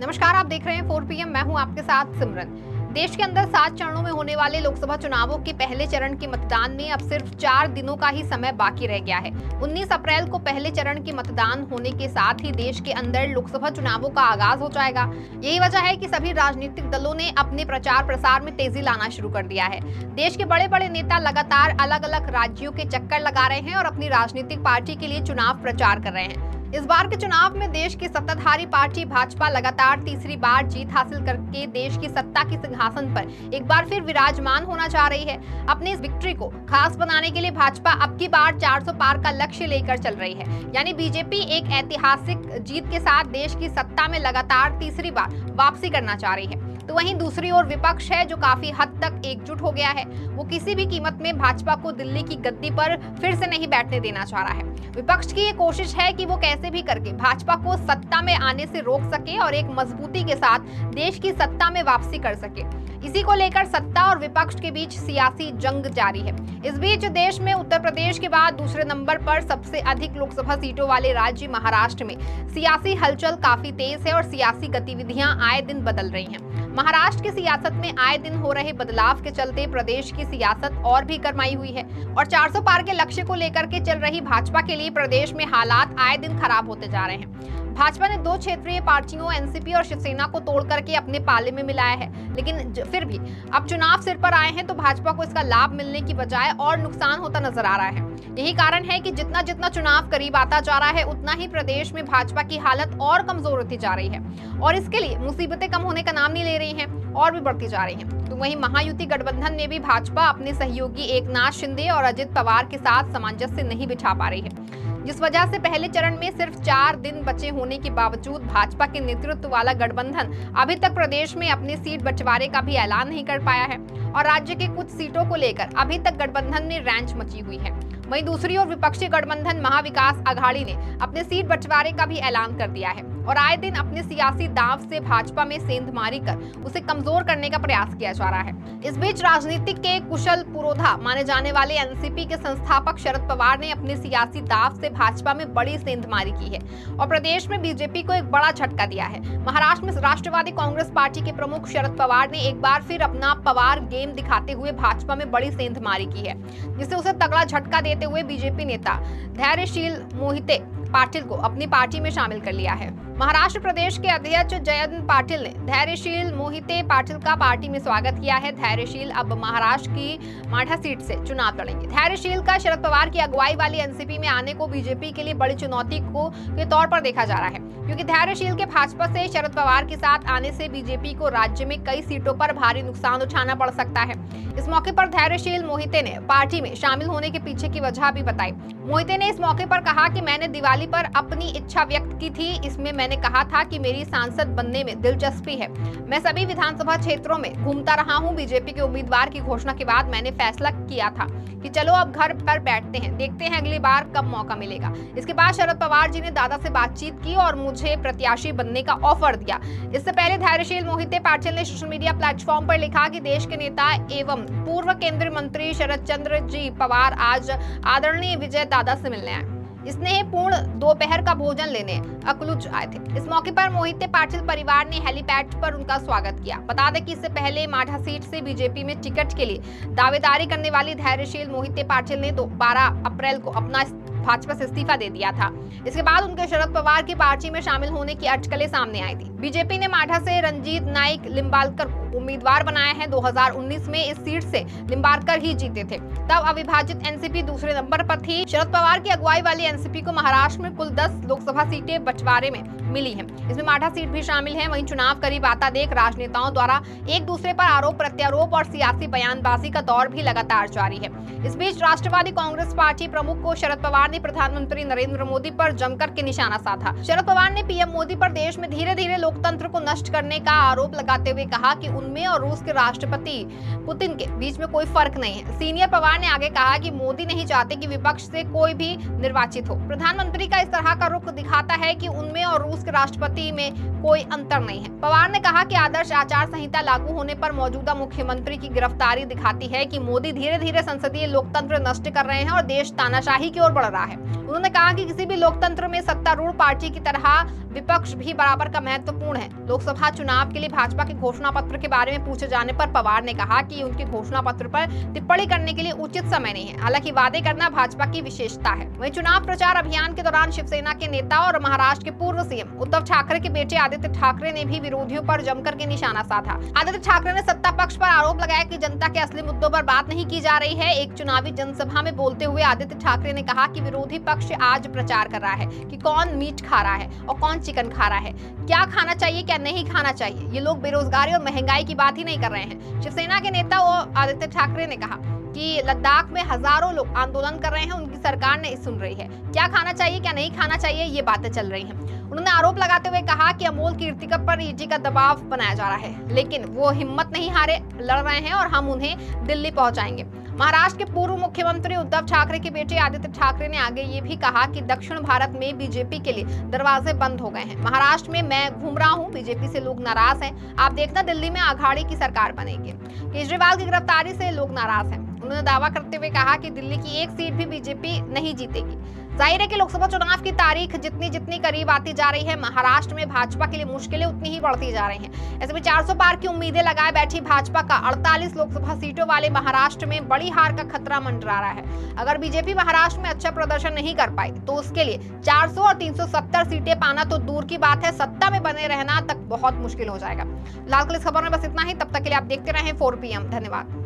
नमस्कार, आप देख रहे हैं 4 PM। मैं हूं आपके साथ सिमरन। देश के अंदर 7 चरणों में होने वाले लोकसभा चुनावों के पहले चरण के मतदान में अब सिर्फ 4 दिनों का ही समय बाकी रह गया है। 19 अप्रैल को पहले चरण के मतदान होने के साथ ही देश के अंदर लोकसभा चुनावों का आगाज हो जाएगा। यही वजह है कि सभी राजनीतिक दलों ने अपने प्रचार प्रसार में तेजी लाना शुरू कर दिया है। देश के बड़े बड़े नेता लगातार अलग अलग राज्यों के चक्कर लगा रहे हैं और अपनी राजनीतिक पार्टी के लिए चुनाव प्रचार कर रहे हैं। इस बार के चुनाव में देश की सत्ताधारी पार्टी भाजपा लगातार तीसरी बार जीत हासिल करके देश की सत्ता के सिंहासन पर एक बार फिर विराजमान होना चाह रही है। अपनी इस विक्ट्री को खास बनाने के लिए भाजपा अब की बार 400 पार का लक्ष्य लेकर चल रही है। यानी बीजेपी एक ऐतिहासिक जीत के साथ देश की सत्ता में लगातार तीसरी बार वापसी करना चाह रही है। तो वहीं दूसरी ओर विपक्ष है जो काफी हद तक एकजुट हो गया है। वो किसी भी कीमत में भाजपा को दिल्ली की गद्दी पर फिर से नहीं बैठने देना चाह रहा है। विपक्ष की ये कोशिश है कि वो कैसे भी करके भाजपा को सत्ता में आने से रोक सके और एक मजबूती के साथ देश की सत्ता में वापसी कर सके। इसी को लेकर सत्ता और विपक्ष के बीच सियासी जंग जारी है। इस बीच देश में उत्तर प्रदेश के बाद दूसरे नंबर पर सबसे अधिक लोकसभा सीटों वाले राज्य महाराष्ट्र में सियासी हलचल काफी तेज है और सियासी गतिविधियां आए दिन बदल रही हैं। महाराष्ट्र की सियासत में आए दिन हो रहे बदलाव के चलते प्रदेश की सियासत और भी गरमाई हुई है और 400 पार के लक्ष्य को लेकर के चल रही भाजपा के लिए प्रदेश में हालात आए दिन खराब होते जा रहे हैं। भाजपा ने 2 क्षेत्रीय पार्टियों एनसीपी और शिवसेना को तोड़ करके अपने पाले में मिलाया है, लेकिन फिर भी अब चुनाव सिर पर आए हैं तो भाजपा को इसका लाभ मिलने की बजाय और नुकसान होता नजर आ रहा है। यही कारण है कि जितना जितना चुनाव करीब आता जा रहा है उतना ही प्रदेश में भाजपा की हालत और कमजोर होती जा रही है और इसके लिए मुसीबतें कम होने का नाम नहीं ले रही हैं और भी बढ़ती जा रही हैं। तो वहीं महायुति गठबंधन में भी भाजपा अपने सहयोगी एकनाथ शिंदे और अजित पवार के साथ सामंजस्य नहीं बिठा पा रही है, जिस वजह से पहले चरण में सिर्फ 4 दिन बचे होने के बावजूद भाजपा के नेतृत्व वाला गठबंधन अभी तक प्रदेश में अपनी सीट बंटवारे का भी ऐलान नहीं कर पाया है और राज्य के कुछ सीटों को लेकर अभी तक गठबंधन में रैंच मची हुई है। वहीं दूसरी ओर विपक्षी गठबंधन महाविकास आघाड़ी ने अपने सीट बंटवारे का भी ऐलान कर दिया है और आए दिन अपने सियासी दांव से भाजपा में सेंधमारी कर उसे कमजोर करने का प्रयास किया जा रहा है। इस बीच राजनीतिक के कुशल पुरोधा माने जाने वाले एनसीपी के संस्थापक शरद पवार ने अपने सियासी दांव से भाजपा में बड़ी सेंधमारी की है और प्रदेश में बीजेपी को एक बड़ा झटका दिया है। महाराष्ट्र में राष्ट्रवादी कांग्रेस पार्टी के प्रमुख शरद पवार ने एक बार फिर अपना पवार गेम दिखाते हुए भाजपा में बड़ी सेंधमारी की है, जिससे उसे तगड़ा झटका देते हुए बीजेपी नेता धैर्यशील मोहिते पाटिल को अपनी पार्टी में शामिल कर लिया है। महाराष्ट्र प्रदेश के अध्यक्ष जयंत पाटिल ने धैर्यशील मोहिते पाटिल का पार्टी में स्वागत किया है। धैर्यशील अब महाराष्ट्र की माठा सीट से चुनाव लड़ेंगे। धैर्यशील का शरद पवार की अगुवाई वाली एनसीपी में आने को बीजेपी के लिए बड़ी चुनौती के तौर पर देखा जा रहा है, क्योंकि धैर्यशील के भाजपा से शरद पवार के साथ आने से बीजेपी को राज्य में कई सीटों पर भारी नुकसान उठाना पड़ सकता है। इस मौके पर धैर्यशील मोहिते ने पार्टी में शामिल होने के पीछे की वजह भी बताई। मोहिते ने इस मौके पर कहा कि मैंने दिवाली पर अपनी इच्छा व्यक्त की थी। इसमें मैंने कहा था कि मेरी सांसद बनने में दिलचस्पी है। मैं सभी विधानसभा क्षेत्रों में घूमता रहा हूं। बीजेपी के उम्मीदवार की घोषणा के बाद मैंने फैसला किया था कि चलो अब घर पर बैठते हैं, देखते हैं अगली बार कब मौका मिलेगा। इसके बाद शरद पवार जी ने दादा से बातचीत की और मुझे प्रत्याशी बनने का ऑफर दिया। इससे पहले धैर्यशील मोहिते पाटिल ने सोशल मीडिया प्लेटफॉर्म पर लिखा कि देश के नेता एवं पूर्व केंद्रीय मंत्री शरद चंद्र जी पवार आज आदरणीय विजय दादा से मिलने आए। स्नेहपूर्ण दोपहर का भोजन लेने अकलूज आए थे। इस मौके पर मोहिते पाटिल परिवार ने हेलीपैड पर उनका स्वागत किया। बता दें कि इससे पहले माठा सीट से बीजेपी में टिकट के लिए दावेदारी करने वाली धैर्यशील मोहिते पाटिल ने 12 अप्रैल को अपना भाजपा से इस्तीफा दे दिया था। इसके बाद उनके शरद पवार की पार्टी में शामिल होने की अटकलें सामने आई थी। बीजेपी ने माठा से रंजीत नाइक लिम्बालकर को उम्मीदवार बनाया है। 2019 में इस सीट से लिम्बालकर ही जीते थे। तब अविभाजित एनसीपी दूसरे नंबर पर थी। शरद पवार की अगुवाई वाली एनसीपी को महाराष्ट्र में कुल 10 लोकसभा सीटें बंटवारे में मिली हैं। इसमें माठा सीट भी शामिल है। वहीं चुनाव करीब आता देख राजनेताओं द्वारा एक दूसरे पर आरोप प्रत्यारोप और सियासी बयानबाजी का दौर भी लगातार जारी है। इस बीच राष्ट्रवादी कांग्रेस पार्टी प्रमुख को शरद पवार ने प्रधानमंत्री नरेंद्र मोदी पर जमकर के निशाना साधा। शरद पवार ने पीएम मोदी पर देश में धीरे धीरे लोकतंत्र को नष्ट करने का आरोप लगाते हुए कहा कि उनमें और रूस के राष्ट्रपति पुतिन के बीच में कोई फर्क नहीं है। सीनियर पवार ने आगे कहा कि मोदी नहीं चाहते कि विपक्ष से कोई भी निर्वाचित हो। प्रधानमंत्री का इस तरह का रुख दिखाता है कि उनमें और रूस के राष्ट्रपति में कोई अंतर नहीं है। पवार ने कहा कि आदर्श आचार संहिता लागू होने पर मौजूदा मुख्यमंत्री की गिरफ्तारी दिखाती है कि मोदी धीरे धीरे संसदीय लोकतंत्र नष्ट कर रहे हैं और देश तानाशाही की ओर बढ़ रहा है। उन्होंने कहा कि किसी भी लोकतंत्र में सत्तारूढ़ पार्टी की तरह विपक्ष भी बराबर का महत्वपूर्ण है। लोकसभा चुनाव के लिए भाजपा के घोषणा पत्र के बारे में पूछे जाने पर पवार ने कहा कि उनके घोषणा पत्र पर टिप्पणी करने के लिए उचित समय नहीं है। हालांकि वादे करना भाजपा की विशेषता है। वहीं चुनाव प्रचार अभियान के दौरान शिवसेना के नेता और महाराष्ट्र के पूर्व सीएम उद्धव ठाकरे के बेटे आदित्य ठाकरे ने भी विरोधियों पर जमकर के निशाना साधा। आदित्य ठाकरे ने सत्ता पक्ष पर आरोप लगाया कि जनता के असली मुद्दों पर बात नहीं की जा रही है। एक चुनावी जनसभा में बोलते हुए आदित्य ठाकरे ने कहा कि विरोधी पक्ष आज प्रचार कर रहा है कि कौन मीट खा रहा है और कौन चिकन खा रहा है, क्या खाना चाहिए क्या नहीं खाना चाहिए। ये लोग बेरोजगारी और महंगाई की बात ही नहीं कर रहे हैं। शिवसेना के नेता और आदित्य ठाकरे ने कहा कि लद्दाख में हजारों लोग आंदोलन कर रहे हैं, उनकी सरकार नहीं सुन रही है। क्या खाना चाहिए क्या नहीं खाना चाहिए, ये बातें चल रही हैं। उन्होंने आरोप लगाते हुए कहा कि अमोल कीर्तिकर पर ईडी का दबाव बनाया जा रहा है, लेकिन वो हिम्मत नहीं हारे, लड़ रहे हैं और हम उन्हें दिल्ली पहुंचाएंगे। महाराष्ट्र के पूर्व मुख्यमंत्री उद्धव ठाकरे के बेटे आदित्य ठाकरे ने आगे ये भी कहा कि दक्षिण भारत में बीजेपी के लिए दरवाजे बंद हो गए हैं। महाराष्ट्र में मैं घूम रहा हूं, बीजेपी से लोग नाराज हैं। आप देखना दिल्ली में अघाड़ी की सरकार बनेगी। केजरीवाल की गिरफ्तारी से लोग नाराज हैं। उन्होंने दावा करते हुए कहा कि दिल्ली की एक सीट भी बीजेपी नहीं जीतेगी। जाहिर है कि लोकसभा चुनाव की तारीख जितनी करीब आती जा रही है, महाराष्ट्र में भाजपा के लिए मुश्किलें उतनी ही बढ़ती जा रही हैं। ऐसे में 400 पार की उम्मीदें लगाए बैठी भाजपा का 48 लोकसभा सीटों वाले महाराष्ट्र में बड़ी हार का खतरा मंडरा रहा है। अगर बीजेपी महाराष्ट्र में अच्छा प्रदर्शन नहीं कर पाई तो उसके लिए 400 और 370 सीटें पाना तो दूर की बात है, सत्ता में बने रहना तक बहुत मुश्किल हो जाएगा। फिलहाल इस खबर में बस इतना ही। तब तक के लिए आप देखते रहें 4 PM। धन्यवाद।